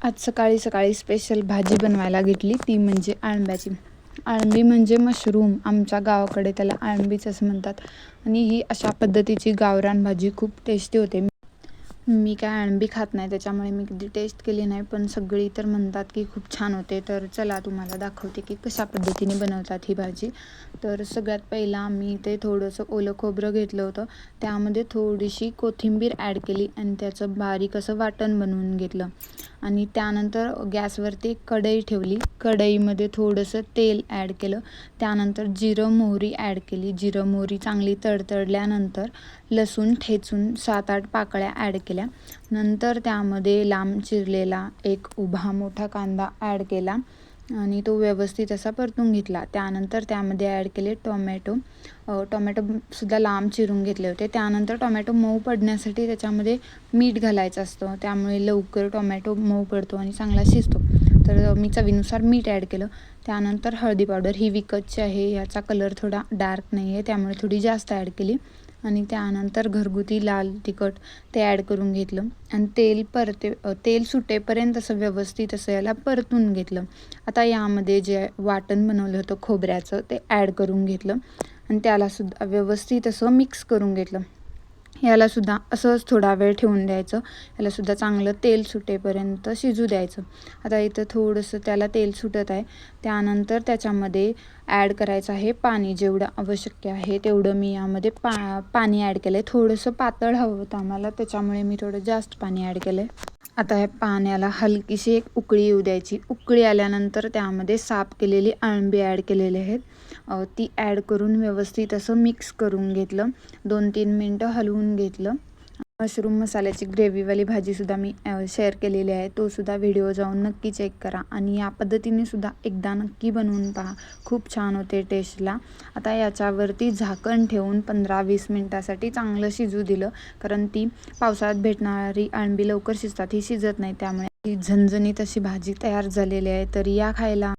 आज सकाळी सकाळी स्पेशल भाजी बनवायला घेतली, ती म्हणजे अळंब्याची. अळंबी म्हणजे मशरूम, आमच्या गावाकडे त्याला अळंबीच असं म्हणतात. आणि ही अशा पद्धतीची गावरान भाजी खूप टेस्टी होते. मी काय अळंबी खात नाही, त्याच्यामुळे मी कधी टेस्ट केली नाही, पण सगळी तर म्हणतात की खूप छान होते. तर चला तुम्हाला दाखवते की कशा पद्धतीने बनवतात ही भाजी. तर सगळ्यात पहिला मी ते थोडंसं ओलं खोबरं घेतलं होतं, त्यामध्ये थोडीशी कोथिंबीर ॲड केली आणि त्याचं बारीक असं वाटण बनवून घेतलं. आणि त्यानंतर गॅसवरती एक कढई ठेवली, कढईमध्ये थोडंसं तेल ॲड केलं, त्यानंतर जिरं मोहरी ॲड केली. जिरं मोहरी चांगली तडतडल्यानंतर लसूण ठेचून 7-8 पाकळ्या ॲड केल्या. नंतर त्यामध्ये लांब चिरलेला एक उभा मोठा कांदा ॲड केला आणि तो व्यवस्थित असा परतून घेतला. त्यानंतर त्यामध्ये ॲड केले टोमॅटोसुद्धा लांब चिरून घेतले होते. त्यानंतर टोमॅटो मऊ पडण्यासाठी त्याच्यामध्ये मीठ घालायचं असतं, त्यामुळे लवकर टोमॅटो मऊ पडतो आणि चांगला शिजतो. तर मी चवीनुसार मीठ ॲड केलं. त्यानंतर हळदी पावडर ही विकतची आहे, याचा कलर थोडा डार्क नाही आहे, त्यामुळे थोडी जास्त ॲड केली. आणि त्यानंतर घरगुती लाल तिखट ते ॲड करून घेतलं आणि तेल सुटेपर्यंत असं व्यवस्थित असं याला परतून घेतलं. आता यामध्ये जे वाटण बनवलं होतं खोबऱ्याचं ते ॲड करून घेतलं आणि त्यालासुद्धा व्यवस्थित असं मिक्स करून घेतलं. यालासुद्धा असंच थोडा वेळ ठेवून द्यायचं. यालासुद्धा चांगलं तेल सुटेपर्यंत शिजू द्यायचं. आता इथं थोडंसं त्याला तेल सुटत आहे, त्यानंतर त्याच्यामध्ये ॲड करायचं आहे पाणी. जेवढं आवश्यक आहे तेवढं मी यामध्ये पाणी ॲड केलं आहे. थोडंसं पातळ हवं होतं आम्हाला, त्याच्यामुळे मी थोडं जास्त पाणी ॲड केलं आहे. आता ह्या पाण्याला हलकीशी एक उकळी येऊ द्यायची. उकळी आल्यानंतर त्यामध्ये साफ केलेली अळंबी ॲड केलेली आहेत, ती ॲड करून व्यवस्थित असं मिक्स करून घेतलं. 2-3 मिनटं हलवून घेतलं. मशरूम मसाल्याची ग्रेव्हीवाली भाजीसुद्धा मी शेअर केलेली आहे, तोसुद्धा व्हिडिओ जाऊन नक्की चेक करा आणि या पद्धतीने सुद्धा एकदा नक्की बनवून पहा, खूप छान होते टेस्टला. आता याच्यावरती झाकण ठेवून 15-20 मिनटासाठी चांगलं शिजू दिलं, कारण ती पावसाळ्यात भेटणारी अळंबी लवकर शिजतात, ही शिजत नाही, त्यामुळे ही झणझणीत अशी भाजी तयार झालेली आहे. तर या खायला.